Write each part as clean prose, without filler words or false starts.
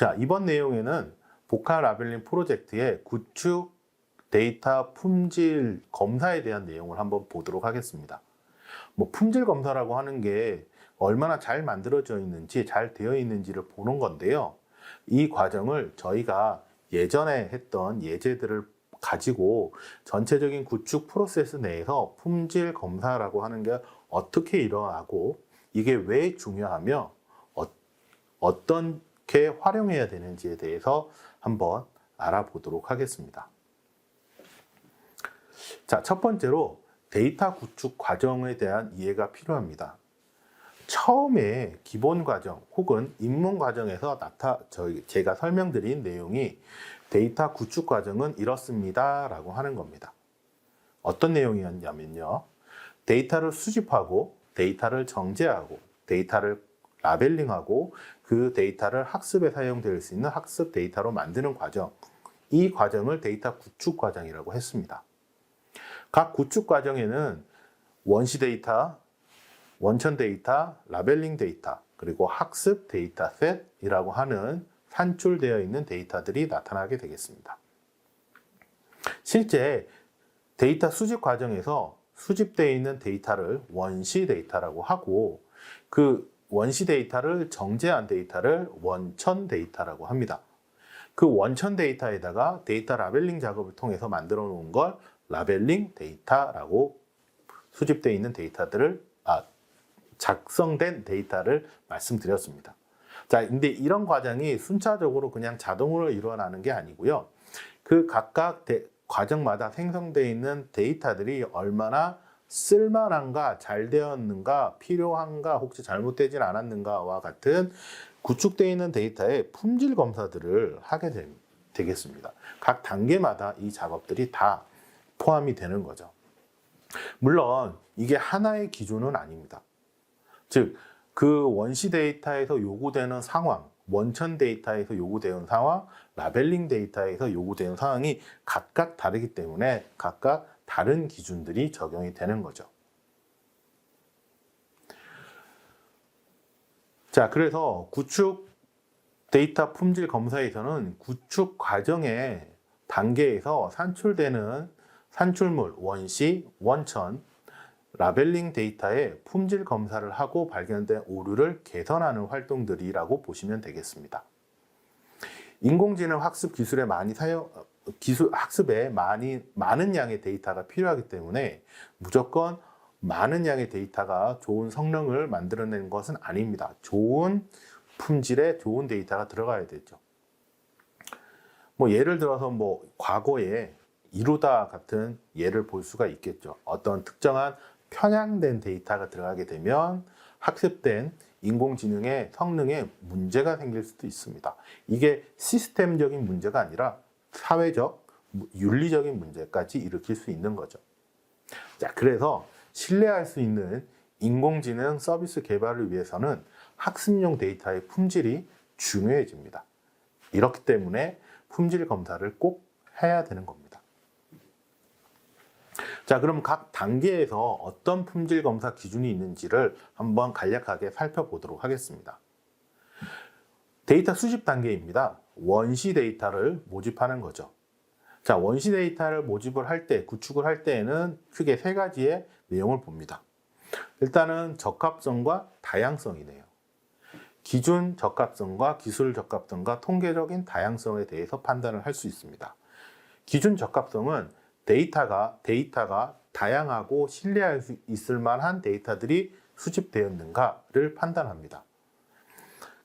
자, 이번 내용에는 보카 라벨링 프로젝트의 구축 데이터 품질 검사에 대한 내용을 한번 보도록 하겠습니다. 품질 검사라고 하는 게 얼마나 잘 만들어져 있는지, 잘 되어 있는지를 보는 건데요. 이 과정을 저희가 예전에 했던 예제들을 가지고 전체적인 구축 프로세스 내에서 품질 검사라고 하는 게 어떻게 일어나고 이게 왜 중요하며 어떻게 활용해야 되는지에 대해서 한번 알아보도록 하겠습니다. 자, 첫 번째로 데이터 구축 과정에 대한 이해가 필요합니다. 처음에 기본 과정 혹은 입문 과정에서 제가 설명드린 내용이 데이터 구축 과정은 이렇습니다 라고 하는 겁니다. 어떤 내용이었냐면요. 데이터를 수집하고 데이터를 정제하고 데이터를 라벨링하고 그 데이터를 학습에 사용될 수 있는 학습 데이터로 만드는 과정, 이 과정을 데이터 구축 과정이라고 했습니다. 각 구축 과정에는 원시 데이터, 원천 데이터, 라벨링 데이터, 그리고 학습 데이터셋이라고 하는 산출되어 있는 데이터들이 나타나게 되겠습니다. 실제 데이터 수집 과정에서 수집되어 있는 데이터를 원시 데이터라고 하고 그 원시 데이터를 정제한 데이터를 원천 데이터라고 합니다. 그 원천 데이터에다가 데이터 라벨링 작업을 통해서 만들어 놓은 걸 라벨링 데이터라고 수집되어 있는 데이터들을 작성된 데이터를 말씀드렸습니다. 자, 근데 이런 과정이 순차적으로 그냥 자동으로 일어나는 게 아니고요. 그 각각 과정마다 생성되어 있는 데이터들이 얼마나 쓸만한가, 잘 되었는가, 필요한가, 혹시 잘못되진 않았는가와 같은 구축되어 있는 데이터의 품질 검사들을 하게 되겠습니다. 각 단계마다 이 작업들이 다 포함이 되는 거죠. 물론 이게 하나의 기준은 아닙니다. 즉, 그 원시 데이터에서 요구되는 상황, 원천 데이터에서 요구되는 상황, 라벨링 데이터에서 요구되는 상황이 각각 다르기 때문에 각각 다른 기준들이 적용이 되는 거죠. 자, 그래서 구축 데이터 품질 검사에서는 구축 과정의 단계에서 산출되는 산출물, 원시, 원천, 라벨링 데이터의 품질 검사를 하고 발견된 오류를 개선하는 활동들이라고 보시면 되겠습니다. 인공지능 학습 기술에 학습에 많은 양의 데이터가 필요하기 때문에 무조건 많은 양의 데이터가 좋은 성능을 만들어내는 것은 아닙니다. 좋은 품질의 좋은 데이터가 들어가야 되죠. 예를 들어서 과거에 이루다 같은 예를 볼 수가 있겠죠. 어떤 특정한 편향된 데이터가 들어가게 되면 학습된 인공지능의 성능에 문제가 생길 수도 있습니다. 이게 시스템적인 문제가 아니라 사회적, 윤리적인 문제까지 일으킬 수 있는 거죠. 자, 그래서 신뢰할 수 있는 인공지능 서비스 개발을 위해서는 학습용 데이터의 품질이 중요해집니다. 이렇기 때문에 품질 검사를 꼭 해야 되는 겁니다. 자, 그럼 각 단계에서 어떤 품질 검사 기준이 있는지를 한번 간략하게 살펴보도록 하겠습니다. 데이터 수집 단계입니다. 원시 데이터를 모집하는 거죠. 자, 원시 데이터를 모집을 할 때, 구축을 할 때에는 크게 세 가지의 내용을 봅니다. 일단은 적합성과 다양성이네요. 기준 적합성과 기술 적합성과 통계적인 다양성에 대해서 판단을 할 수 있습니다. 기준 적합성은 데이터가 다양하고 신뢰할 수 있을 만한 데이터들이 수집되었는가를 판단합니다.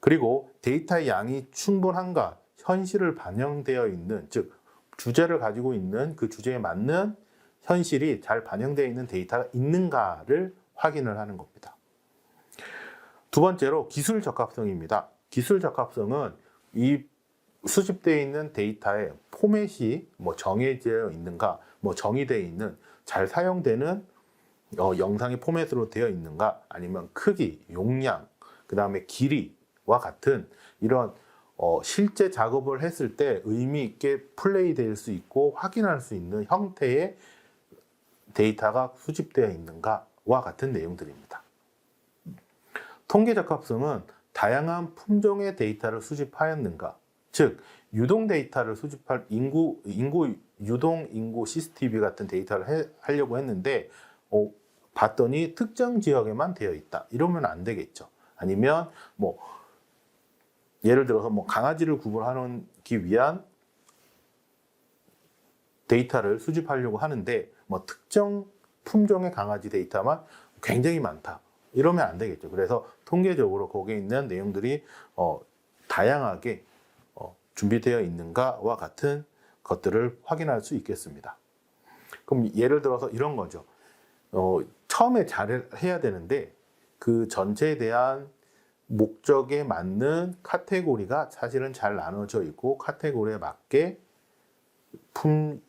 그리고 데이터의 양이 충분한가, 현실을 반영되어 있는, 즉 주제를 가지고 있는 그 주제에 맞는 현실이 잘 반영되어 있는 데이터가 있는가를 확인을 하는 겁니다. 두 번째로 기술 적합성입니다. 기술 적합성은 이 수집되어 있는 데이터의 포맷이 정해져 있는가, 정의되어 있는, 잘 사용되는 영상의 포맷으로 되어 있는가, 아니면 크기, 용량, 그 다음에 길이와 같은 이런 실제 작업을 했을 때 의미 있게 플레이 될 수 있고 확인할 수 있는 형태의 데이터가 수집되어 있는가와 같은 내용들입니다. 통계 적합성은 다양한 품종의 데이터를 수집하였는가, 즉 유동 데이터를 수집할 유동 인구 CCTV 같은 데이터를 하려고 했는데 봤더니 특정 지역에만 되어 있다. 이러면 안 되겠죠. 아니면 뭐 예를 들어서 뭐 강아지를 구분하기 위한 데이터를 수집하려고 하는데 뭐 특정 품종의 강아지 데이터만 굉장히 많다. 이러면 안 되겠죠. 그래서 통계적으로 거기에 있는 내용들이 다양하게 준비되어 있는가와 같은 것들을 확인할 수 있겠습니다. 그럼 예를 들어서 이런 거죠. 처음에 잘 해야 되는데 그 전체에 대한 목적에 맞는 카테고리가 사실은 잘 나눠져 있고 카테고리에 맞게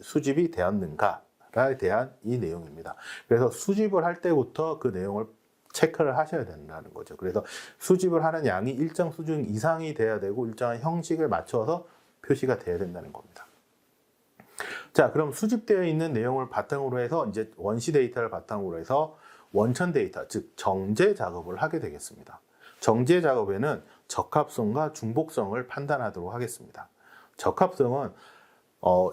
수집이 되었는가에 대한 이 내용입니다. 그래서 수집을 할 때부터 그 내용을 체크를 하셔야 된다는 거죠. 그래서 수집을 하는 양이 일정 수준 이상이 돼야 되고 일정한 형식을 맞춰서 표시가 돼야 된다는 겁니다. 자, 그럼 수집되어 있는 내용을 바탕으로 해서 이제 원시 데이터를 바탕으로 해서 원천 데이터, 즉 정제 작업을 하게 되겠습니다. 정제 작업에는 적합성과 중복성을 판단하도록 하겠습니다. 적합성은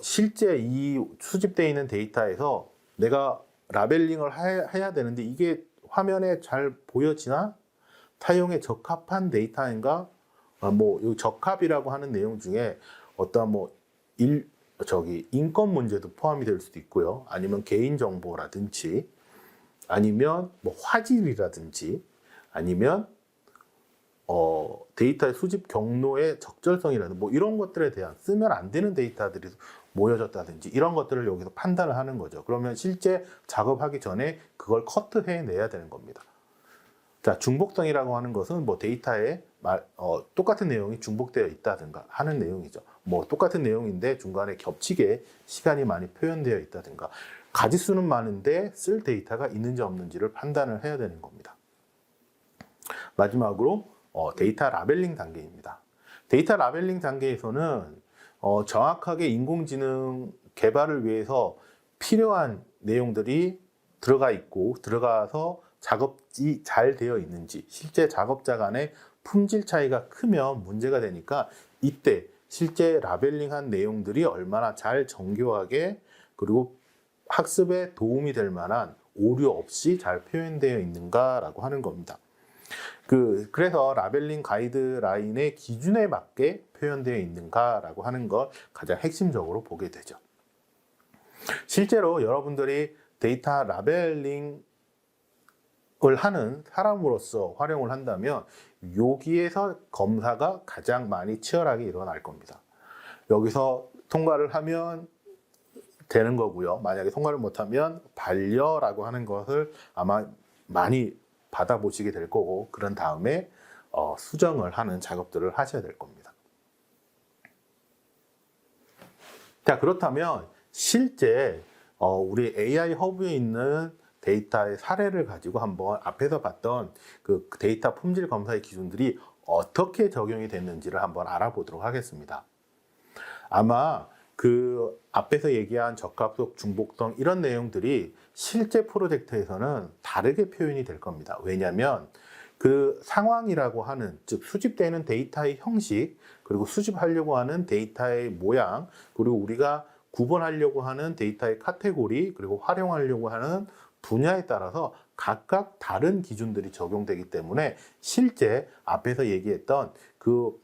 실제 이 수집되어 있는 데이터에서 내가 라벨링을 해야 되는데 이게 화면에 잘 보여지나? 타용에 적합한 데이터인가? 이 적합이라고 하는 내용 중에 어떤 인권 문제도 포함이 될 수도 있고요. 아니면 개인정보라든지, 아니면 화질이라든지, 아니면 데이터의 수집 경로의 적절성이라든지 이런 것들에 대한 쓰면 안 되는 데이터들이 모여졌다든지 이런 것들을 여기서 판단을 하는 거죠. 그러면 실제 작업하기 전에 그걸 커트해 내야 되는 겁니다. 자, 중복성이라고 하는 것은 데이터에 똑같은 내용이 중복되어 있다든가 하는 내용이죠. 똑같은 내용인데 중간에 겹치게 시간이 많이 표현되어 있다든가 가지수는 많은데 쓸 데이터가 있는지 없는지를 판단을 해야 되는 겁니다. 마지막으로 데이터 라벨링 단계입니다. 데이터 라벨링 단계에서는 정확하게 인공지능 개발을 위해서 필요한 내용들이 들어가서 작업이 잘 되어 있는지, 실제 작업자 간의 품질 차이가 크면 문제가 되니까 이때 실제 라벨링한 내용들이 얼마나 잘 정교하게 그리고 학습에 도움이 될 만한 오류 없이 잘 표현되어 있는가라고 하는 겁니다. 그래서 라벨링 가이드라인의 기준에 맞게 표현되어 있는가라고 하는 걸 가장 핵심적으로 보게 되죠. 실제로 여러분들이 데이터 라벨링을 하는 사람으로서 활용을 한다면 여기에서 검사가 가장 많이 치열하게 일어날 겁니다. 여기서 통과를 하면 되는 거고요. 만약에 통과를 못하면 반려라고 하는 것을 아마 많이 받아보시게 될 거고 그런 다음에 수정을 하는 작업들을 하셔야 될 겁니다. 자, 그렇다면 실제 우리 AI 허브에 있는 데이터의 사례를 가지고 한번 앞에서 봤던 그 데이터 품질 검사의 기준들이 어떻게 적용이 됐는지를 한번 알아보도록 하겠습니다. 아마 그 앞에서 얘기한 적합성, 중복성 이런 내용들이 실제 프로젝트에서는 다르게 표현이 될 겁니다. 왜냐하면 그 상황이라고 하는, 즉 수집되는 데이터의 형식, 그리고 수집하려고 하는 데이터의 모양, 그리고 우리가 구분하려고 하는 데이터의 카테고리, 그리고 활용하려고 하는 분야에 따라서 각각 다른 기준들이 적용되기 때문에 실제 앞에서 얘기했던 그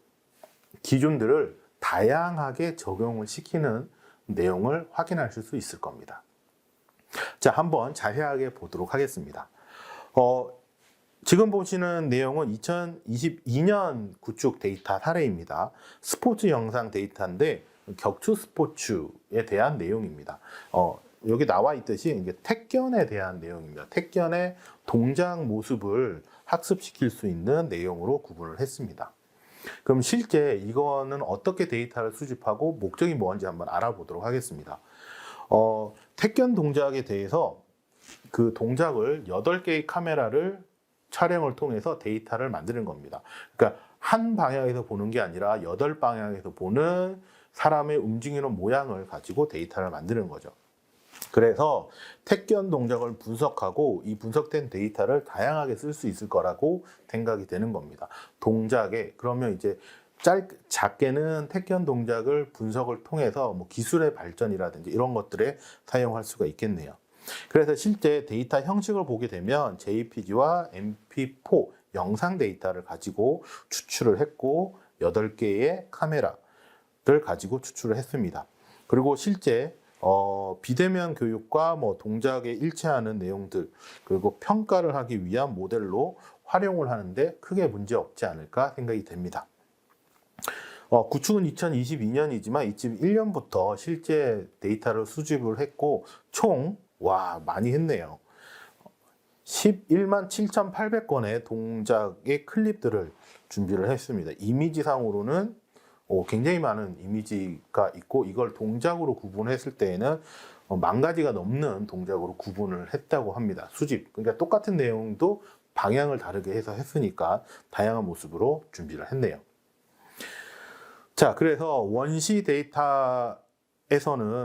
기준들을 다양하게 적용을 시키는 내용을 확인하실 수 있을 겁니다. 자, 한번 자세하게 보도록 하겠습니다. 지금 보시는 내용은 2022년 구축 데이터 사례입니다. 스포츠 영상 데이터인데 격투 스포츠에 대한 내용입니다. 여기 나와 있듯이 이게 택견에 대한 내용입니다. 택견의 동작 모습을 학습시킬 수 있는 내용으로 구분을 했습니다. 그럼 실제 이거는 어떻게 데이터를 수집하고 목적이 뭔지 한번 알아보도록 하겠습니다. 택견 동작에 대해서 그 동작을 8개의 카메라를 촬영을 통해서 데이터를 만드는 겁니다. 그러니까 한 방향에서 보는 게 아니라 8방향에서 보는 사람의 움직이는 모양을 가지고 데이터를 만드는 거죠. 그래서 택견 동작을 분석하고 이 분석된 데이터를 다양하게 쓸 수 있을 거라고 생각이 되는 겁니다. 동작에 그러면 이제 작게는 택견 동작을 분석을 통해서 뭐 기술의 발전이라든지 이런 것들에 사용할 수가 있겠네요. 그래서 실제 데이터 형식을 보게 되면 JPG와 MP4 영상 데이터를 가지고 추출을 했고 8개의 카메라를 가지고 추출을 했습니다. 그리고 실제 비대면 교육과 뭐 동작에 일치하는 내용들 그리고 평가를 하기 위한 모델로 활용을 하는데 크게 문제 없지 않을까 생각이 됩니다. 구축은 2022년이지만 2021년부터 실제 데이터를 수집을 했고 많이 했네요. 11만 7,800건의 동작의 클립들을 준비를 했습니다. 이미지상으로는 굉장히 많은 이미지가 있고 이걸 동작으로 구분했을 때에는 10,000가지가 넘는 동작으로 구분을 했다고 합니다. 수집. 그러니까 똑같은 내용도 방향을 다르게 해서 했으니까 다양한 모습으로 준비를 했네요. 자, 그래서 원시 데이터에서는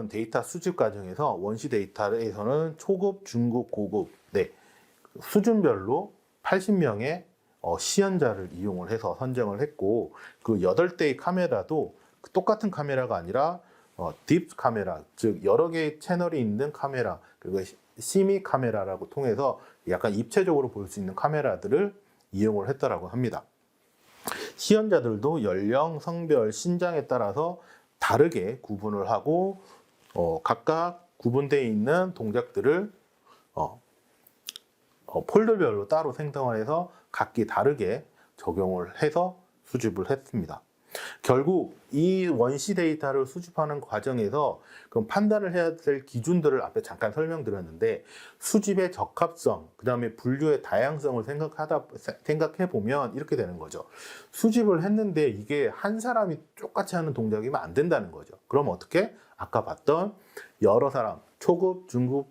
데이터 수집 과정에서 원시 데이터에서는 초급, 중급, 고급 수준별로 80명의 시연자를 이용을 해서 선정을 했고 그 8대의 카메라도 똑같은 카메라가 아니라 딥 카메라, 즉 여러 개의 채널이 있는 카메라 그리고 시미 카메라라고 통해서 약간 입체적으로 볼 수 있는 카메라들을 이용을 했다라고 합니다. 시연자들도 연령, 성별, 신장에 따라서 다르게 구분을 하고 각각 구분되어 있는 동작들을 폴더별로 따로 생성을 해서 각기 다르게 적용을 해서 수집을 했습니다. 결국 이 원시 데이터를 수집하는 과정에서 그럼 판단을 해야 될 기준들을 앞에 잠깐 설명드렸는데 수집의 적합성, 그 다음에 분류의 다양성을 생각해 보면 이렇게 되는 거죠. 수집을 했는데 이게 한 사람이 똑같이 하는 동작이면 안 된다는 거죠. 그럼 어떻게? 아까 봤던 여러 사람, 초급, 중급,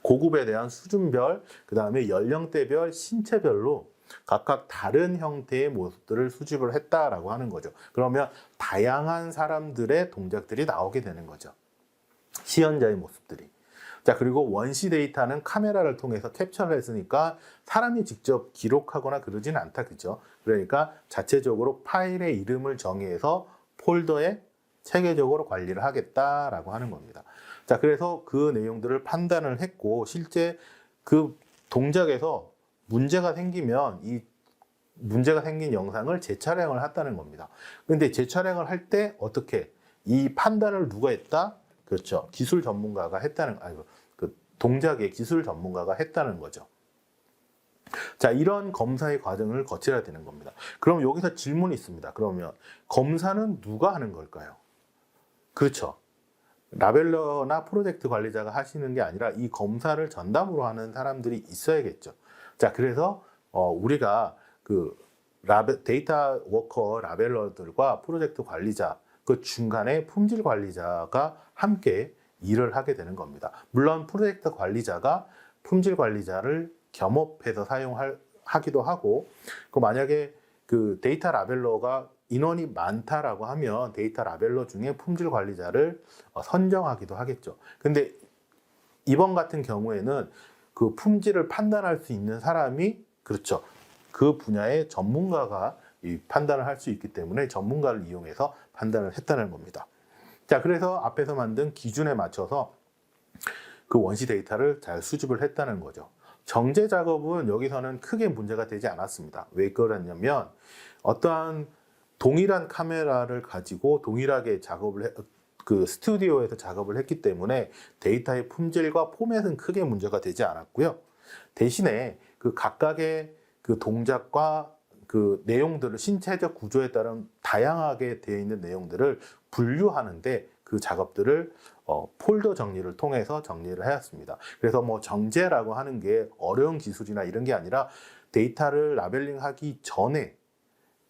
고급에 대한 수준별, 그 다음에 연령대별, 신체별로 각각 다른 형태의 모습들을 수집을 했다라고 하는 거죠. 그러면 다양한 사람들의 동작들이 나오게 되는 거죠. 시연자의 모습들이. 자, 그리고 원시 데이터는 카메라를 통해서 캡처를 했으니까 사람이 직접 기록하거나 그러지는 않다, 그죠? 그러니까 자체적으로 파일의 이름을 정의해서 폴더에 체계적으로 관리를 하겠다라고 하는 겁니다. 자, 그래서 그 내용들을 판단을 했고 실제 그 동작에서 문제가 생기면 이 문제가 생긴 영상을 재촬영을 했다는 겁니다. 근데 재촬영을 할 때 어떻게 이 판단을 누가 했다? 그렇죠. 기술 전문가가 했다는 그 동작의 기술 전문가가 했다는 거죠. 자, 이런 검사의 과정을 거쳐야 되는 겁니다. 그럼 여기서 질문이 있습니다. 그러면 검사는 누가 하는 걸까요? 그렇죠. 라벨러나 프로젝트 관리자가 하시는 게 아니라 이 검사를 전담으로 하는 사람들이 있어야겠죠. 자, 그래서 우리가 그 데이터 워커 라벨러들과 프로젝트 관리자 그 중간에 품질 관리자가 함께 일을 하게 되는 겁니다. 물론 프로젝트 관리자가 품질 관리자를 겸업해서 사용하기도 하고 그 만약에 그 데이터 라벨러가 인원이 많다라고 하면 데이터 라벨러 중에 품질 관리자를 선정하기도 하겠죠. 근데 이번 같은 경우에는 그 품질을 판단할 수 있는 사람이 그렇죠. 그 분야의 전문가가 이 판단을 할 수 있기 때문에 전문가를 이용해서 판단을 했다는 겁니다. 자, 그래서 앞에서 만든 기준에 맞춰서 그 원시 데이터를 잘 수집을 했다는 거죠. 정제 작업은 여기서는 크게 문제가 되지 않았습니다. 왜 그러냐면 어떠한 동일한 카메라를 가지고 동일하게 그 스튜디오에서 작업을 했기 때문에 데이터의 품질과 포맷은 크게 문제가 되지 않았고요. 대신에 그 각각의 그 동작과 그 내용들을 신체적 구조에 따른 다양하게 되어 있는 내용들을 분류하는데 그 작업들을 폴더 정리를 통해서 정리를 하였습니다. 그래서 뭐 정제라고 하는 게 어려운 기술이나 이런 게 아니라 데이터를 라벨링하기 전에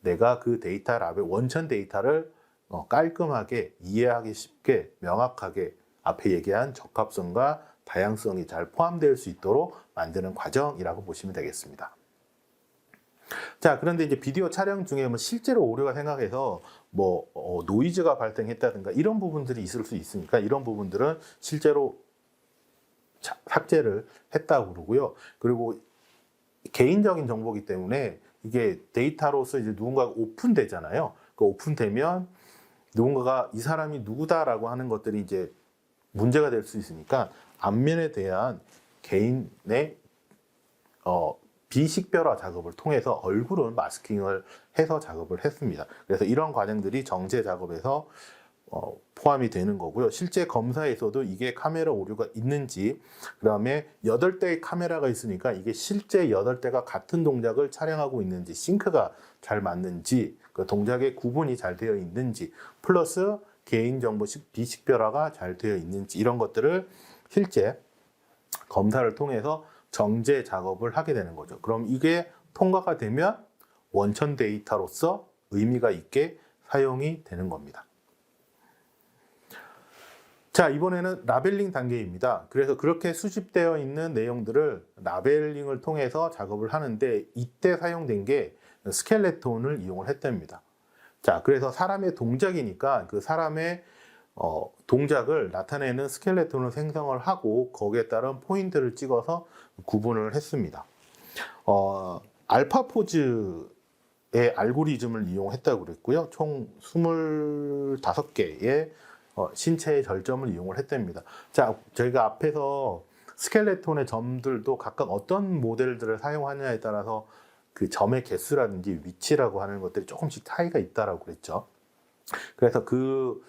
내가 그 데이터 원천 데이터를 깔끔하게 이해하기 쉽게 명확하게 앞에 얘기한 적합성과 다양성이 잘 포함될 수 있도록 만드는 과정이라고 보시면 되겠습니다. 자, 그런데 이제 비디오 촬영 중에 뭐 실제로 오류가 생각해서 뭐 노이즈가 발생했다든가 이런 부분들이 있을 수 있으니까 이런 부분들은 실제로 삭제를 했다고 그러고요. 그리고 개인적인 정보이기 때문에 이게 데이터로서 이제 누군가가 오픈되잖아요. 오픈되면 누군가가 이 사람이 누구다라고 하는 것들이 이제 문제가 될 수 있으니까 안면에 대한 개인의 비식별화 작업을 통해서 얼굴은 마스킹을 해서 작업을 했습니다. 그래서 이런 과정들이 정제 작업에서 포함이 되는 거고요. 실제 검사에서도 이게 카메라 오류가 있는지, 그다음에 8대의 카메라가 있으니까 이게 실제 8대가 같은 동작을 촬영하고 있는지, 싱크가 잘 맞는지, 그 동작의 구분이 잘 되어 있는지, 플러스 개인정보 비식별화가 잘 되어 있는지, 이런 것들을 실제 검사를 통해서 정제 작업을 하게 되는 거죠. 그럼 이게 통과가 되면 원천 데이터로서 의미가 있게 사용이 되는 겁니다. 자, 이번에는 라벨링 단계입니다. 그래서 그렇게 수집되어 있는 내용들을 라벨링을 통해서 작업을 하는데, 이때 사용된 게 스켈레톤을 이용을 했답니다. 자, 그래서 사람의 동작이니까 그 사람의 동작을 나타내는 스켈레톤을 생성을 하고 거기에 따른 포인트를 찍어서 구분을 했습니다. 알파포즈의 알고리즘을 이용했다고 그랬고요. 총 25개의 신체의 절점을 이용을 했답니다. 자, 저희가 앞에서 스켈레톤의 점들도 각각 어떤 모델들을 사용하느냐에 따라서 그 점의 개수라든지 위치라고 하는 것들이 조금씩 차이가 있다라고 그랬죠. 그래서 그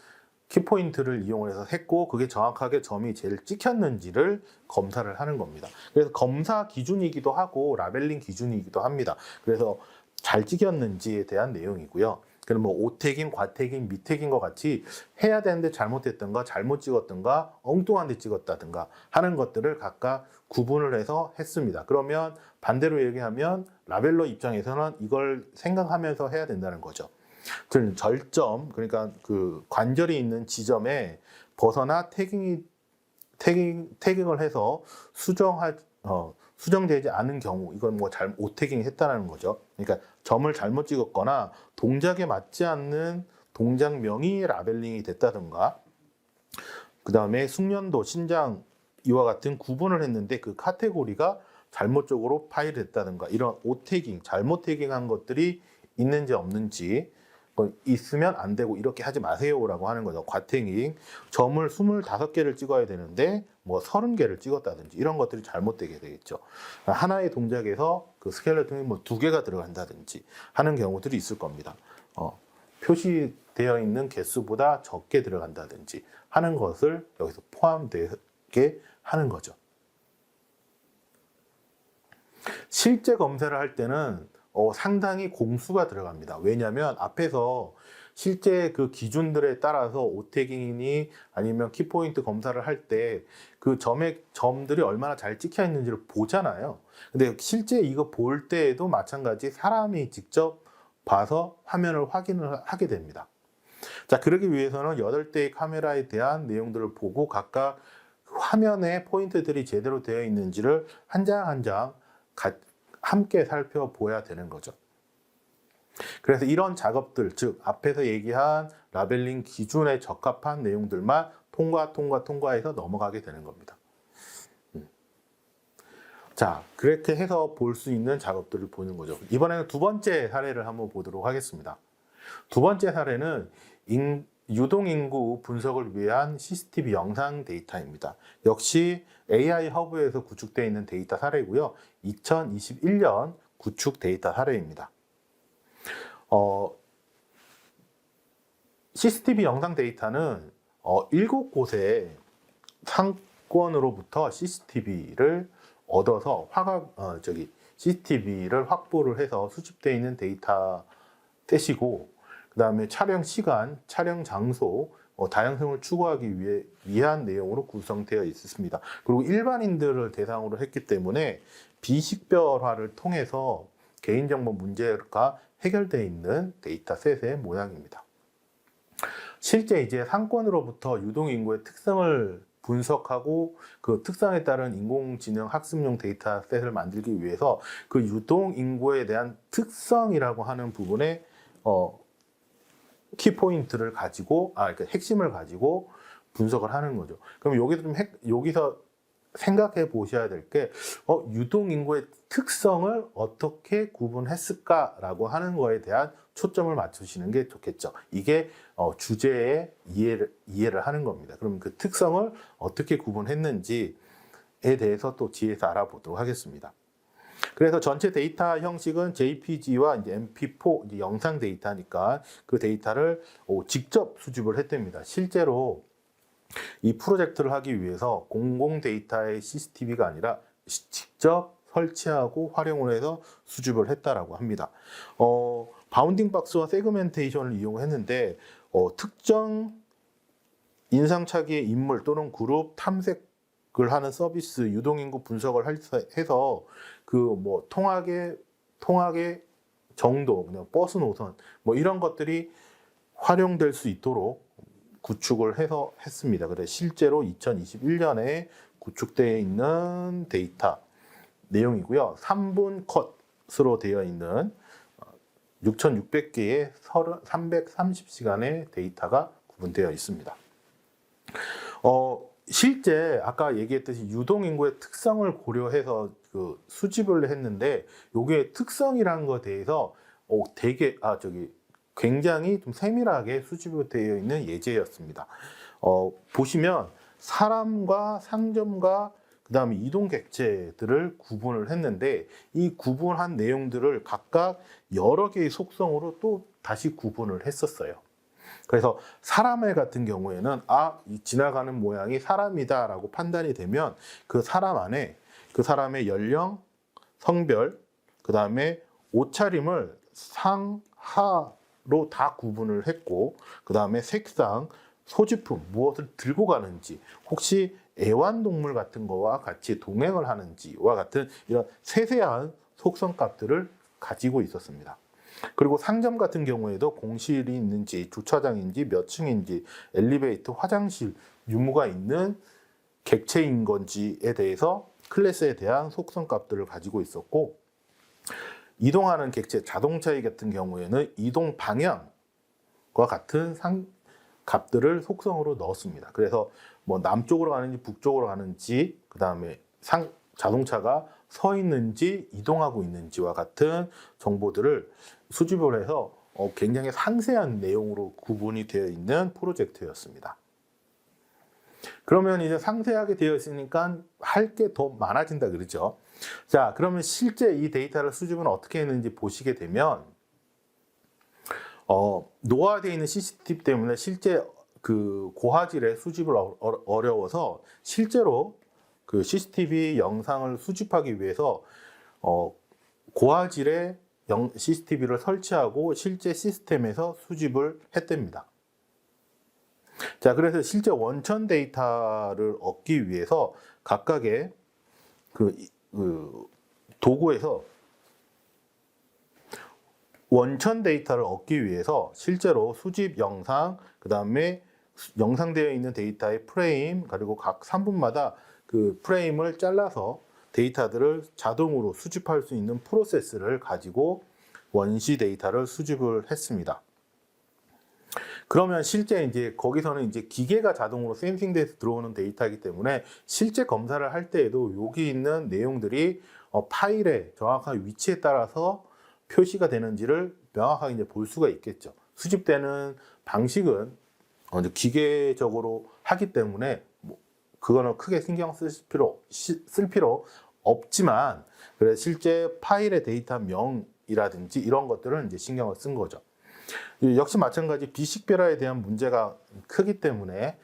키포인트를 이용해서 했고, 그게 정확하게 점이 제일 찍혔는지를 검사를 하는 겁니다. 그래서 검사 기준이기도 하고 라벨링 기준이기도 합니다. 그래서 잘 찍혔는지에 대한 내용이고요. 그럼 뭐 오태깅, 과태깅, 미태깅 것 같이 해야 되는데 잘못했던가, 잘못 찍었던가, 엉뚱한 데 찍었다든가 하는 것들을 각각 구분을 해서 했습니다. 그러면 반대로 얘기하면 라벨러 입장에서는 이걸 생각하면서 해야 된다는 거죠. 절점, 그러니까 그 관절이 있는 지점에 벗어나 태깅을 해서 수정되지 않은 경우, 이건 뭐 오태깅 했다는 거죠. 그러니까 점을 잘못 찍었거나 동작에 맞지 않는 동작명이 라벨링이 됐다든가, 그 다음에 숙련도, 신장 이와 같은 구분을 했는데 그 카테고리가 잘못적으로 파일됐다든가, 이런 오태깅, 잘못 태깅한 것들이 있는지 없는지, 있으면 안 되고 이렇게 하지 마세요라고 하는 거죠. 과태깅, 점을 25개를 찍어야 되는데 뭐 30개를 찍었다든지 이런 것들이 잘못되게 되겠죠. 하나의 동작에서 그 스켈레톤이 뭐 2개가 들어간다든지 하는 경우들이 있을 겁니다. 표시되어 있는 개수보다 적게 들어간다든지 하는 것을 여기서 포함되게 하는 거죠. 실제 검사를 할 때는 상당히 공수가 들어갑니다. 왜냐하면 앞에서 실제 그 기준들에 따라서 오태깅이니 아니면 키포인트 검사를 할 때 그 점들이 얼마나 잘 찍혀 있는지를 보잖아요. 근데 실제 이거 볼 때에도 마찬가지 사람이 직접 봐서 화면을 확인을 하게 됩니다. 자, 그러기 위해서는 8대의 카메라에 대한 내용들을 보고 각각 화면에 포인트들이 제대로 되어 있는지를 한 장 한 장 함께 살펴봐야 되는 거죠. 그래서 이런 작업들, 즉 앞에서 얘기한 라벨링 기준에 적합한 내용들만 통과해서 넘어가게 되는 겁니다. 자, 그렇게 해서 볼 수 있는 작업들을 보는 거죠. 이번에는 두 번째 사례를 한번 보도록 하겠습니다. 두 번째 사례는 유동인구 분석을 위한 CCTV 영상 데이터입니다. 역시 AI 허브에서 구축되어 있는 데이터 사례고요. 2021년 구축 데이터 사례입니다. CCTV 영상 데이터는 7곳의 상권으로부터 CCTV를 얻어서 CCTV를 확보를 해서 수집되어 있는 데이터 셋이고, 그 다음에 촬영 시간, 촬영 장소, 다양성을 추구하기 위한 내용으로 구성되어 있습니다. 그리고 일반인들을 대상으로 했기 때문에 비식별화를 통해서 개인정보 문제가 해결되어 있는 데이터셋의 모양입니다. 실제 이제 상권으로부터 유동인구의 특성을 분석하고 그 특성에 따른 인공지능 학습용 데이터셋을 만들기 위해서 그 유동인구에 대한 특성이라고 하는 부분에 키포인트를 가지고, 그러니까 핵심을 가지고 분석을 하는 거죠. 그럼 여기서 생각해 보셔야 될 게, 유동인구의 특성을 어떻게 구분했을까라고 하는 거에 대한 초점을 맞추시는 게 좋겠죠. 이게 주제의 이해를 하는 겁니다. 그럼 그 특성을 어떻게 구분했는지에 대해서 또 뒤에서 알아보도록 하겠습니다. 그래서 전체 데이터 형식은 JPG와 이제 MP4 이제 영상 데이터니까 그 데이터를 직접 수집을 했답니다. 실제로 이 프로젝트를 하기 위해서 공공 데이터의 CCTV가 아니라 직접 설치하고 활용을 해서 수집을 했다라고 합니다. 바운딩 박스와 세그멘테이션을 이용했는데 특정 인상착의의 인물 또는 그룹 탐색을 하는 서비스, 유동인구 분석을 해서 그 뭐 통학의 정도, 그냥 버스 노선 뭐 이런 것들이 활용될 수 있도록 구축을 해서 했습니다. 그래서 실제로 2021년에 구축되어 있는 데이터 내용이고요. 3분 컷으로 되어 있는 6,600개의 330시간의 데이터가 구분되어 있습니다. 실제 아까 얘기했듯이 유동인구의 특성을 고려해서 그 수집을 했는데 요게 특성이라는 것에 대해서 되게 굉장히 좀 세밀하게 수집되어 있는 예제였습니다. 보시면 사람과 상점과 그 다음에 이동 객체들을 구분을 했는데 이 구분한 내용들을 각각 여러 개의 속성으로 또 다시 구분을 했었어요. 그래서 사람의 같은 경우에는 이 지나가는 모양이 사람이다 라고 판단이 되면 그 사람 안에 그 사람의 연령, 성별, 그 다음에 옷차림을 상하로 다 구분을 했고 그 다음에 색상, 소지품, 무엇을 들고 가는지, 혹시 애완동물 같은 거와 같이 동행을 하는지와 같은 이런 세세한 속성값들을 가지고 있었습니다. 그리고 상점 같은 경우에도 공실이 있는지, 주차장인지, 몇 층인지, 엘리베이터, 화장실, 유무가 있는 객체인 건지에 대해서 클래스에 대한 속성값들을 가지고 있었고, 이동하는 객체, 자동차 같은 경우에는 이동 방향과 같은 값들을 속성으로 넣었습니다. 그래서 뭐 남쪽으로 가는지 북쪽으로 가는지, 그 다음에 자동차가 서 있는지 이동하고 있는지와 같은 정보들을 수집을 해서 굉장히 상세한 내용으로 구분이 되어 있는 프로젝트였습니다. 그러면 이제 상세하게 되어 있으니까 할 게 더 많아진다 그러죠. 자, 그러면 실제 이 데이터를 수집은 어떻게 했는지 보시게 되면 노화되어 있는 CCTV 때문에 실제 그 고화질의 수집을 어려워서 실제로 그 CCTV 영상을 수집하기 위해서 고화질의 CCTV를 설치하고 실제 시스템에서 수집을 했답니다. 자, 그래서 실제 원천 데이터를 얻기 위해서 각각의 그 도구에서 원천 데이터를 얻기 위해서 실제로 수집 영상, 그 다음에 영상되어 있는 데이터의 프레임, 그리고 각 3분마다 그 프레임을 잘라서 데이터들을 자동으로 수집할 수 있는 프로세스를 가지고 원시 데이터를 수집을 했습니다. 그러면 실제 이제 거기서는 이제 기계가 자동으로 센싱돼서 들어오는 데이터이기 때문에 실제 검사를 할 때에도 여기 있는 내용들이 파일의 정확한 위치에 따라서 표시가 되는지를 명확하게 이제 볼 수가 있겠죠. 수집되는 방식은 이제 기계적으로 하기 때문에 그거는 크게 신경 쓸 필요 없지만, 그래 실제 파일의 데이터 명이라든지 이런 것들은 이제 신경을 쓴 거죠. 역시 마찬가지 비식별화에 대한 문제가 크기 때문에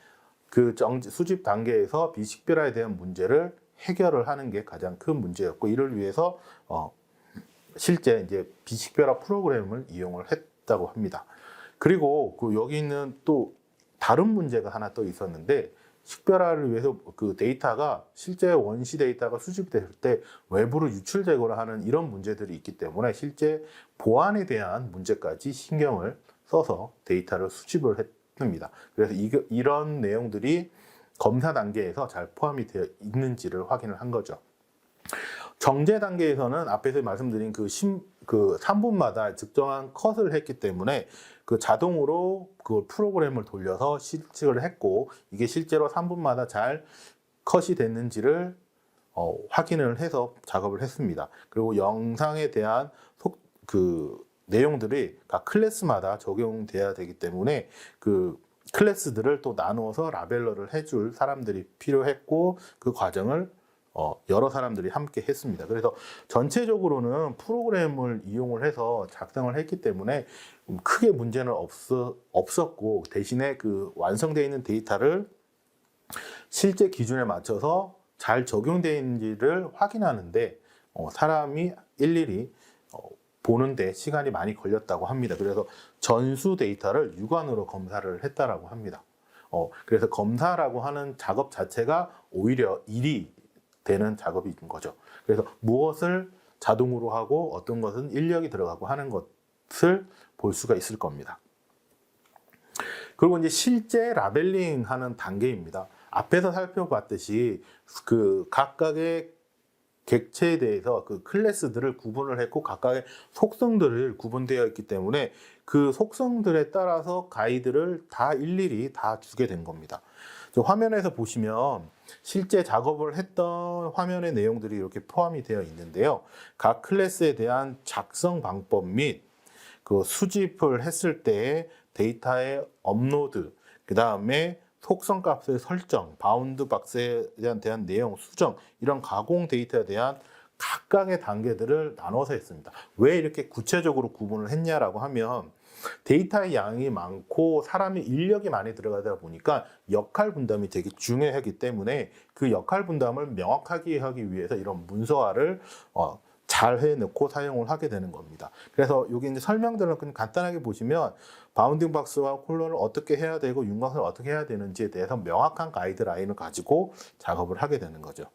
그 수집 단계에서 비식별화에 대한 문제를 해결을 하는 게 가장 큰 문제였고, 이를 위해서 실제 이제 비식별화 프로그램을 이용을 했다고 합니다. 그리고 그 여기 있는 또 다른 문제가 하나 또 있었는데, 식별화를 위해서 그 데이터가 실제 원시 데이터가 수집될 때 외부로 유출되거나 하는 이런 문제들이 있기 때문에 실제 보안에 대한 문제까지 신경을 써서 데이터를 수집을 했습니다. 그래서 이런 내용들이 검사 단계에서 잘 포함이 되어 있는지를 확인을 한 거죠. 정제 단계에서는 앞에서 말씀드린 그 3분마다 특정한 컷을 했기 때문에 그 자동으로 그 프로그램을 돌려서 실측을 했고, 이게 실제로 3분마다 잘 컷이 됐는지를 확인을 해서 작업을 했습니다. 그리고 영상에 대한 내용들이 각 클래스마다 적용돼야 되기 때문에 그 클래스들을 또 나누어서 라벨러를 해줄 사람들이 필요했고 그 과정을 여러 사람들이 함께 했습니다. 그래서 전체적으로는 프로그램을 이용을 해서 작성을 했기 때문에 크게 문제는 없었고 대신에 그 완성되어 있는 데이터를 실제 기준에 맞춰서 잘 적용되어 있는지를 확인하는데 사람이 일일이 보는데 시간이 많이 걸렸다고 합니다. 그래서 전수 데이터를 육안으로 검사를 했다라고 합니다. 그래서 검사라고 하는 작업 자체가 오히려 일이 되는 작업인 거죠. 그래서 무엇을 자동으로 하고 어떤 것은 인력이 들어가고 하는 것을 볼 수가 있을 겁니다. 그리고 이제 실제 라벨링 하는 단계입니다. 앞에서 살펴봤듯이 그 각각의 객체에 대해서 그 클래스들을 구분을 했고 각각의 속성들을 구분되어 있기 때문에 그 속성들에 따라서 가이드를 다 일일이 다 주게 된 겁니다. 화면에서 보시면 실제 작업을 했던 화면의 내용들이 이렇게 포함이 되어 있는데요. 각 클래스에 대한 작성 방법 및 그 수집을 했을 때 데이터의 업로드, 그 다음에 속성 값의 설정, 바운드 박스에 대한 내용 수정, 이런 가공 데이터에 대한 각각의 단계들을 나눠서 했습니다. 왜 이렇게 구체적으로 구분을 했냐라고 하면 데이터의 양이 많고 사람의 인력이 많이 들어가다 보니까 역할 분담이 되게 중요하기 때문에 그 역할 분담을 명확하게 하기 위해서 이런 문서화를 잘 해놓고 사용을 하게 되는 겁니다. 그래서 여기 이제 설명들을 그냥 간단하게 보시면 바운딩 박스와 콜론을 어떻게 해야 되고 윤곽을 어떻게 해야 되는지에 대해서 명확한 가이드라인을 가지고 작업을 하게 되는 거죠.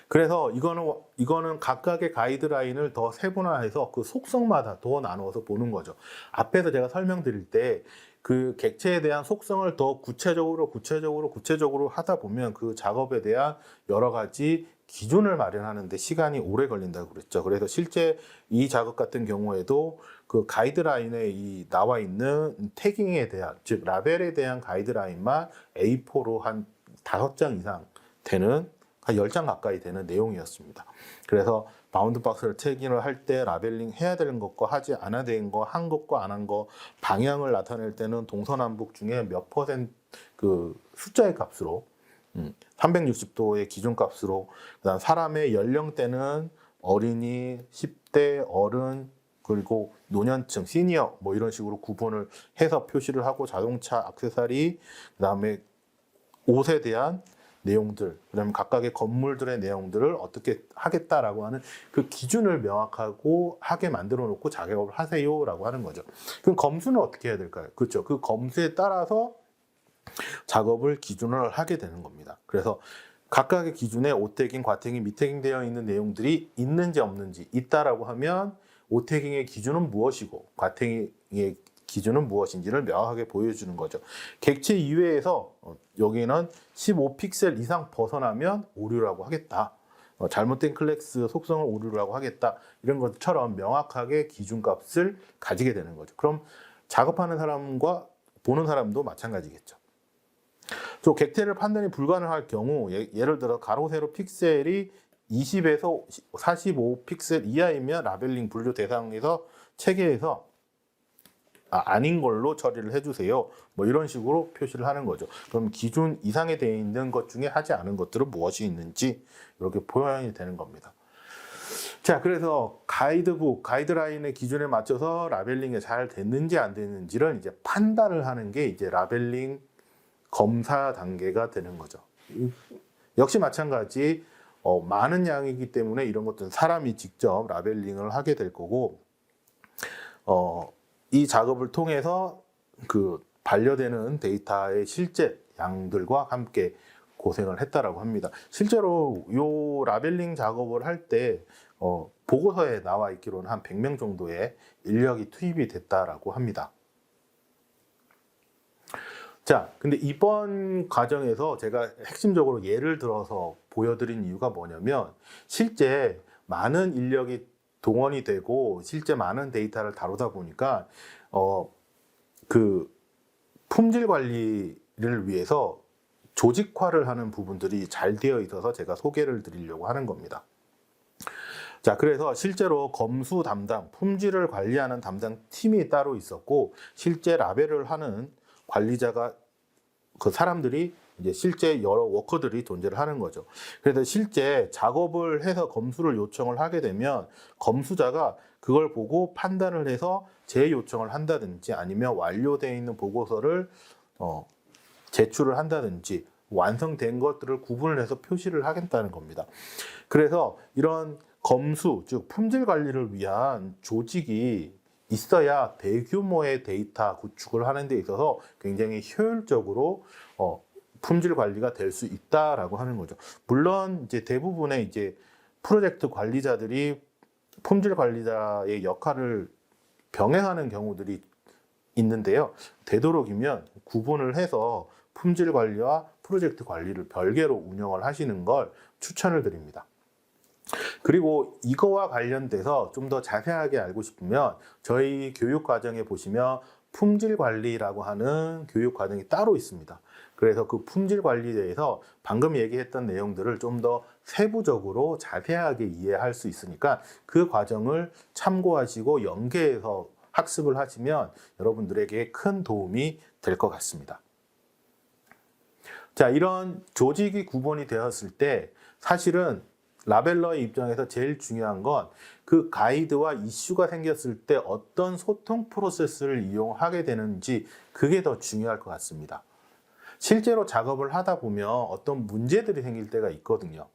그래서 이거는 각각의 가이드라인을 더 세분화해서 그 속성마다 더 나누어서 보는 거죠. 앞에서 제가 설명드릴 때 그 객체에 대한 속성을 더 구체적으로 하다 보면 그 작업에 대한 여러 가지 기준을 마련하는 데 시간이 오래 걸린다고 그랬죠. 그래서 실제 이 작업 같은 경우에도 그 가이드라인에 나와 있는 태깅에 대한, 즉 라벨에 대한 가이드라인만 A4로 한 5장 이상 되는, 한 10장 가까이 되는 내용이었습니다. 그래서 바운드 박스를 태깅을 할 때 라벨링 해야 되는 것과 하지 않아야 되는 거, 한 것과 안 한 거, 방향을 나타낼 때는 동서남북 중에 몇 퍼센트 그 숫자의 값으로 360도의 기준값으로, 그다음 사람의 연령대는 어린이, 10대, 어른, 그리고 노년층, 시니어 뭐 이런 식으로 구분을 해서 표시를 하고 자동차, 액세서리, 그다음에 옷에 대한 내용들, 그다음에 각각의 건물들의 내용들을 어떻게 하겠다라고 하는 그 기준을 명확하고 하게 만들어 놓고 작업을 하세요라고 하는 거죠. 그럼 검수는 어떻게 해야 될까요? 그렇죠. 그 검수에 따라서 작업을 기준을 하게 되는 겁니다. 그래서 각각의 기준에 오태깅, 과태깅, 미태깅 되어 있는 내용들이 있는지 없는지, 있다라고 하면 오태깅의 기준은 무엇이고 과태깅의 기준은 무엇인지를 명확하게 보여주는 거죠. 객체 이외에서 여기는 15픽셀 이상 벗어나면 오류라고 하겠다. 잘못된 클래스 속성을 오류라고 하겠다. 이런 것처럼 명확하게 기준값을 가지게 되는 거죠. 그럼 작업하는 사람과 보는 사람도 마찬가지겠죠. 또 객체를 판단이 불가능할 경우 예를 들어 가로 세로 픽셀이 20에서 45 픽셀 이하이면 라벨링 분류 대상에서 체계에서 아닌 걸로 처리를 해주세요. 뭐 이런 식으로 표시를 하는 거죠. 그럼 기준 이상에 되어 있는 것 중에 하지 않은 것들은 무엇이 있는지 이렇게 표현이 되는 겁니다. 자, 그래서 가이드북, 가이드라인의 기준에 맞춰서 라벨링이 잘 됐는지 안 됐는지를 이제 판단을 하는 게 이제 라벨링 검사 단계가 되는 거죠. 역시 마찬가지 많은 양이기 때문에 이런 것들은 사람이 직접 라벨링을 하게 될 거고 이 작업을 통해서 그 반려되는 데이터의 실제 양들과 함께 고생을 했다라고 합니다. 실제로 요 라벨링 작업을 할 때 보고서에 나와 있기로는 한 100명 정도의 인력이 투입이 됐다라고 합니다. 자, 근데 이번 과정에서 제가 핵심적으로 예를 들어서 보여드린 이유가 뭐냐면 실제 많은 인력이 동원이 되고 실제 많은 데이터를 다루다 보니까 그 품질 관리를 위해서 조직화를 하는 부분들이 잘 되어 있어서 제가 소개를 드리려고 하는 겁니다. 자, 그래서 실제로 검수 담당, 품질을 관리하는 담당 팀이 따로 있었고, 실제 라벨을 하는 관리자가 그 사람들이 이제 실제 여러 워커들이 존재를 하는 거죠. 그래서 실제 작업을 해서 검수를 요청을 하게 되면 검수자가 그걸 보고 판단을 해서 재요청을 한다든지 아니면 완료되어 있는 보고서를 제출을 한다든지 완성된 것들을 구분을 해서 표시를 하겠다는 겁니다. 그래서 이런 검수, 즉 품질 관리를 위한 조직이 있어야 대규모의 데이터 구축을 하는 데 있어서 굉장히 효율적으로 품질 관리가 될 수 있다라고 하는 거죠. 물론 이제 대부분의 이제 프로젝트 관리자들이 품질 관리자의 역할을 병행하는 경우들이 있는데요. 되도록이면 구분을 해서 품질 관리와 프로젝트 관리를 별개로 운영을 하시는 걸 추천을 드립니다. 그리고 이거와 관련돼서 좀 더 자세하게 알고 싶으면 저희 교육 과정에 보시면 품질 관리라고 하는 교육 과정이 따로 있습니다. 그래서 그 품질 관리에 대해서 방금 얘기했던 내용들을 좀 더 세부적으로 자세하게 이해할 수 있으니까 그 과정을 참고하시고 연계해서 학습을 하시면 여러분들에게 큰 도움이 될 것 같습니다. 자, 이런 조직이 구분이 되었을 때 사실은 라벨러의 입장에서 제일 중요한 건 그 가이드와 이슈가 생겼을 때 어떤 소통 프로세스를 이용하게 되는지 그게 더 중요할 것 같습니다. 실제로 작업을 하다 보면 어떤 문제들이 생길 때가 있거든요.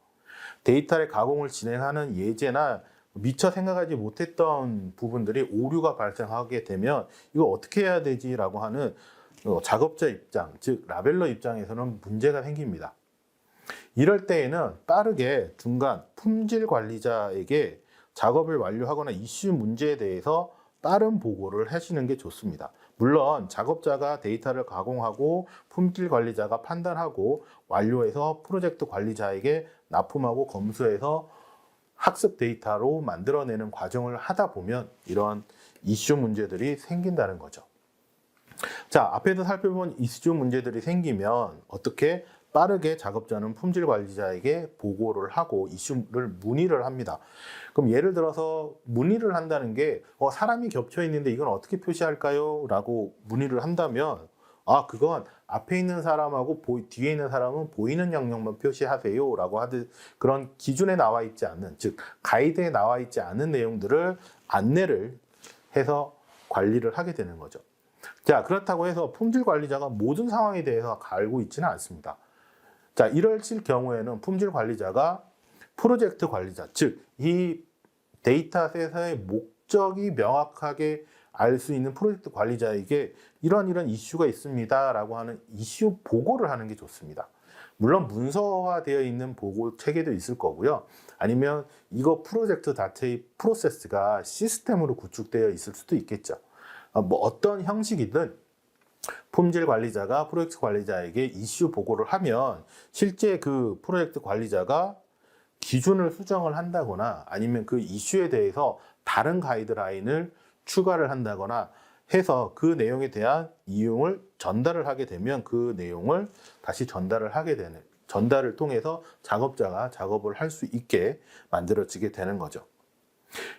데이터의 가공을 진행하는 예제나 미처 생각하지 못했던 부분들이 오류가 발생하게 되면 이거 어떻게 해야 되지라고 하는 작업자 입장, 즉 라벨러 입장에서는 문제가 생깁니다. 이럴 때에는 빠르게 중간 품질 관리자에게 작업을 완료하거나 이슈 문제에 대해서 빠른 보고를 하시는 게 좋습니다. 물론 작업자가 데이터를 가공하고 품질 관리자가 판단하고 완료해서 프로젝트 관리자에게 납품하고 검수해서 학습 데이터로 만들어내는 과정을 하다 보면 이런 이슈 문제들이 생긴다는 거죠. 자, 앞에서 살펴본 이슈 문제들이 생기면 어떻게 빠르게 작업자는 품질 관리자에게 보고를 하고 이슈를 문의를 합니다. 그럼 예를 들어서 문의를 한다는 게 사람이 겹쳐 있는데 이건 어떻게 표시할까요? 라고 문의를 한다면 그건 앞에 있는 사람하고 뒤에 있는 사람은 보이는 영역만 표시하세요 라고 하듯 그런 기준에 나와 있지 않는, 즉 가이드에 나와 있지 않은 내용들을 안내를 해서 관리를 하게 되는 거죠. 자, 그렇다고 해서 품질 관리자가 모든 상황에 대해서 알고 있지는 않습니다. 자, 이럴 경우에는 품질 관리자가 프로젝트 관리자, 즉 이 데이터셋의 목적이 명확하게 알 수 있는 프로젝트 관리자에게 이런 이슈가 있습니다 라고 하는 이슈 보고를 하는 게 좋습니다. 물론 문서화되어 있는 보고 체계도 있을 거고요. 아니면 이거 프로젝트 자체의 프로세스가 시스템으로 구축되어 있을 수도 있겠죠. 뭐 어떤 형식이든 품질 관리자가 프로젝트 관리자에게 이슈 보고를 하면 실제 그 프로젝트 관리자가 기준을 수정을 한다거나 아니면 그 이슈에 대해서 다른 가이드라인을 추가를 한다거나 해서 그 내용에 대한 이용을 전달을 하게 되면 그 내용을 다시 전달을 통해서 작업자가 작업을 할 수 있게 만들어지게 되는 거죠.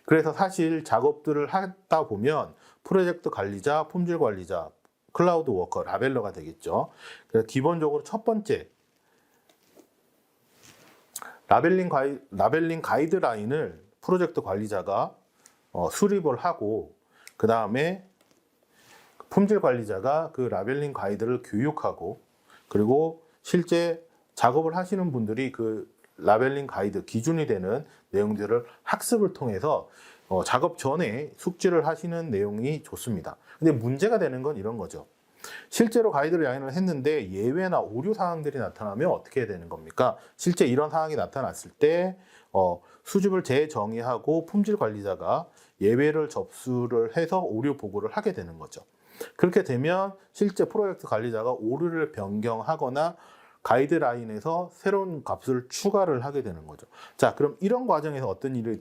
그래서 사실 작업들을 하다 보면 프로젝트 관리자, 품질 관리자, 클라우드 워커, 라벨러가 되겠죠. 그래서 기본적으로 첫 번째 라벨링 가이드라인을 프로젝트 관리자가 수립을 하고 그 다음에 품질 관리자가 그 라벨링 가이드를 교육하고 그리고 실제 작업을 하시는 분들이 그 라벨링 가이드 기준이 되는 내용들을 학습을 통해서 작업 전에 숙지를 하시는 내용이 좋습니다. 근데 문제가 되는 건 이런 거죠. 실제로 가이드라인을 했는데 예외나 오류 사항들이 나타나면 어떻게 해야 되는 겁니까? 실제 이런 상황이 나타났을 때 수집을 재정의하고 품질 관리자가 예외를 접수를 해서 오류 보고를 하게 되는 거죠. 그렇게 되면 실제 프로젝트 관리자가 오류를 변경하거나 가이드라인에서 새로운 값을 추가를 하게 되는 거죠. 자, 그럼 이런 과정에서 어떤 일이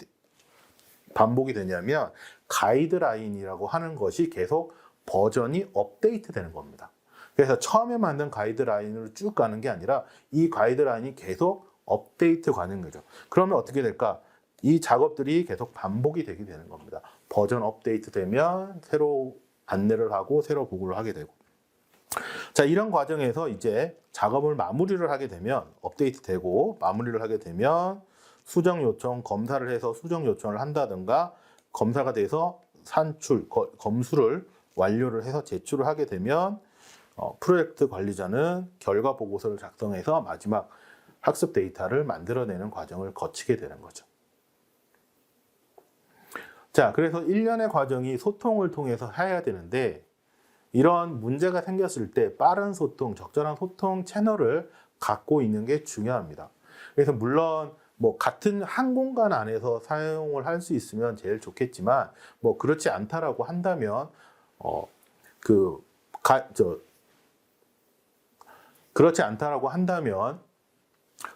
반복이 되냐면 가이드라인이라고 하는 것이 계속 버전이 업데이트 되는 겁니다. 그래서 처음에 만든 가이드라인으로 쭉 가는 게 아니라 이 가이드라인이 계속 업데이트 가는 거죠. 그러면 어떻게 될까? 이 작업들이 계속 반복이 되게 되는 겁니다. 버전 업데이트 되면 새로 안내를 하고 새로 보고를 하게 되고. 자, 이런 과정에서 이제 작업을 마무리를 하게 되면 업데이트 되고 마무리를 하게 되면 수정 요청, 검사를 해서 수정 요청을 한다든가 검사가 돼서 산출, 검수를 완료를 해서 제출을 하게 되면 프로젝트 관리자는 결과 보고서를 작성해서 마지막 학습 데이터를 만들어내는 과정을 거치게 되는 거죠. 자, 그래서 일련의 과정이 소통을 통해서 해야 되는데 이런 문제가 생겼을 때 빠른 소통, 적절한 소통 채널을 갖고 있는 게 중요합니다. 그래서 물론 뭐 같은 한 공간 안에서 사용을 할 수 있으면 제일 좋겠지만 뭐 그렇지 않다라고 한다면 그렇지 않다라고 한다면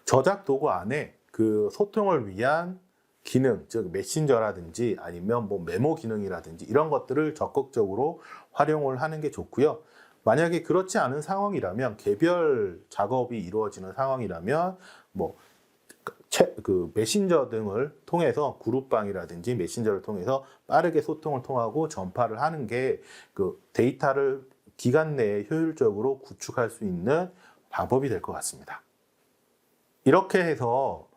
저작 도구 안에 그 소통을 위한 기능, 즉 메신저라든지 아니면 뭐 메모 기능이라든지 이런 것들을 적극적으로 활용을 하는 게 좋고요. 만약에 그렇지 않은 상황이라면 개별 작업이 이루어지는 상황이라면 뭐 메신저 등을 통해서 그룹방이라든지 메신저를 통해서 빠르게 소통을 통하고 전파를 하는 게 그 데이터를 기간 내에 효율적으로 구축할 수 있는 방법이 될 것 같습니다. 이렇게 해서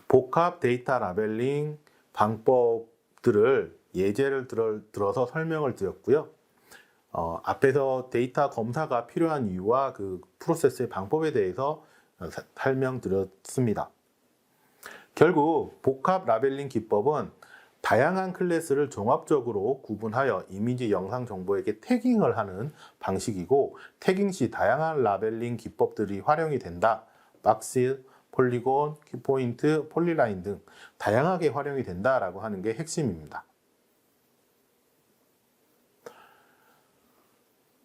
복합 데이터 라벨링 방법들을 예제를 들어서 설명을 드렸고요. 앞에서 데이터 검사가 필요한 이유와 그 프로세스의 방법에 대해서 설명드렸습니다. 결국 복합 라벨링 기법은 다양한 클래스를 종합적으로 구분하여 이미지 영상 정보에게 태깅을 하는 방식이고 태깅 시 다양한 라벨링 기법들이 활용이 된다. 박스, 폴리곤, 키포인트, 폴리라인 등 다양하게 활용이 된다라고 하는 게 핵심입니다.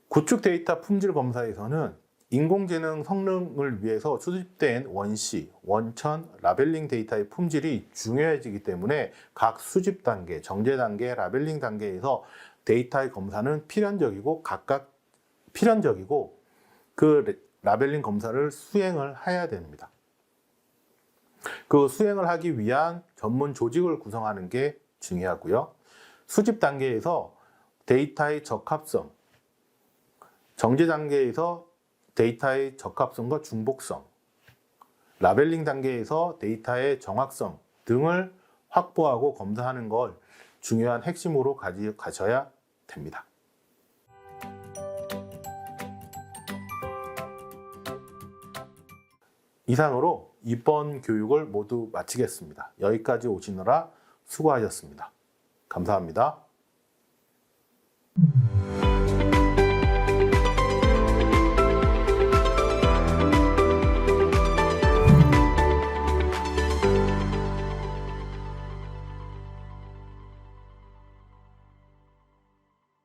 구축 데이터 품질 검사에서는 인공지능 성능을 위해서 수집된 원시, 원천, 라벨링 데이터의 품질이 중요해지기 때문에 각 수집 단계, 정제 단계, 라벨링 단계에서 데이터의 검사는 필연적이고 그 라벨링 검사를 수행을 해야 됩니다. 그 수행을 하기 위한 전문 조직을 구성하는 게 중요하고요. 수집 단계에서 데이터의 적합성, 정제 단계에서 데이터의 적합성과 중복성, 라벨링 단계에서 데이터의 정확성 등을 확보하고 검사하는 걸 중요한 핵심으로 가져야 됩니다. 이상으로 이번 교육을 모두 마치겠습니다. 여기까지 오시느라 수고하셨습니다. 감사합니다.